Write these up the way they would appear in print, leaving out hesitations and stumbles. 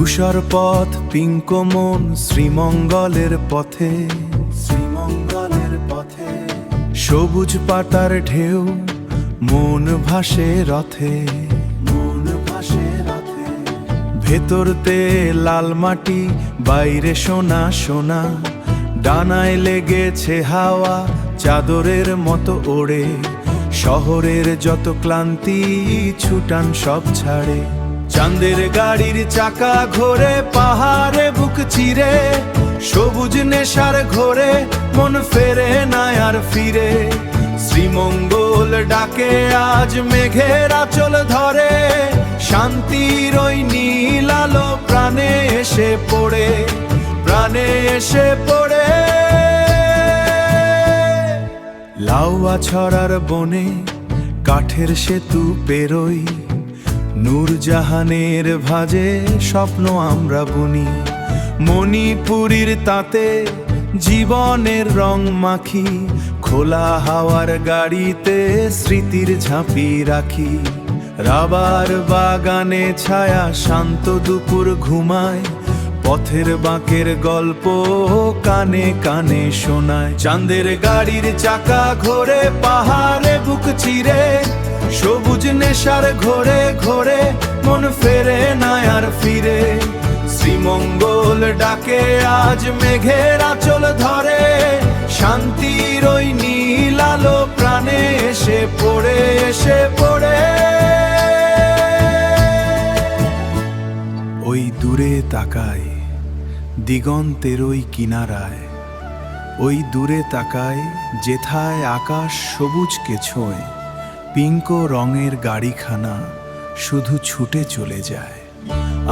ধূসর পথ পিঙ্কমন শ্রীমঙ্গলের পথে, শ্রীমঙ্গলের পথে সবুজ পাতার ঢেউ মন ভাসে রথে, মন ভাসে রথে ভেতরতে লাল মাটি বাইরে সোনা সোনা, ডানায় লেগেছে হাওয়া চাদরের মতো ওড়ে, শহরের যত ক্লান্তি ছুটান সব ছাড়ে। চাঁদের গাড়ির চাকা ঘোরে পাহাড়ে বুক চিরে, সবুজ নেশার ঘোরে মন ফেরে না আর ফিরে। শ্রীমঙ্গল ডাকে আজ মেঘের আঁচল ধরে, শান্তির ওই নীল আলো প্রাণে এসে পড়ে, প্রাণে এসে পড়ে। লাউয়া ছড়ার বনে কাঠের সেতু পেরোই, নূরজাহানের ভাজে স্বপ্ন আমরা বুনি, মণিপুরীর তাতে জীবনের রং মাখি, খোলা হাওয়ার গাড়িতে স্মৃতির ঝাঁপি রাখি। রাবার বাগানে ছায়া শান্ত দুপুর ঘুমায়, পথের বাঁকের গল্প কানে কানে শোনায়। চাঁদের গাড়ির চাকা ঘোরে পাহাড়ে বুক চিরে, সবুজ নেশার ঘোরে ঘোরে মন ফেরে না আর ফিরে। শ্রীমঙ্গল ডাকে আজ মেঘের আঁচল ধরে, শান্তির ওই নীল আলো প্রাণে এসে পড়ে, এসে পড়ে। ওই দূরে তাকায় দিগন্তের ওই কিনারায়, ওই দূরে তাকায় যেথায় আকাশ সবুজকে ছোঁয়, পিঙ্ক রঙের গাড়িখানা শুধু ছুটে চলে যায়।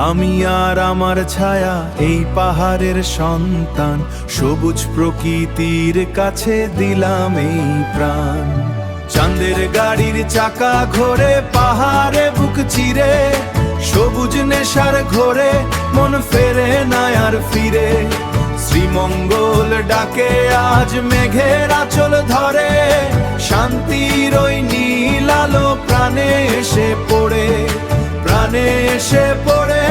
আমি আর আমার ছায়া এই পাহাড়ের সন্তান, সবুজ প্রকৃতির কাছে দিলাম এই প্রাণ। চাঁদের গাড়ির চাকা ঘোরে পাহাড়ে বুক চিরে, সবুজ নেশার ঘোরে মন ফেরে না আর ফিরে। শ্রীমঙ্গল ডাকে আজ মেঘের আঁচল ধরে, শান্তির ওই নীল আলো প্রাণে এসে পড়ে, প্রাণে এসে পড়ে।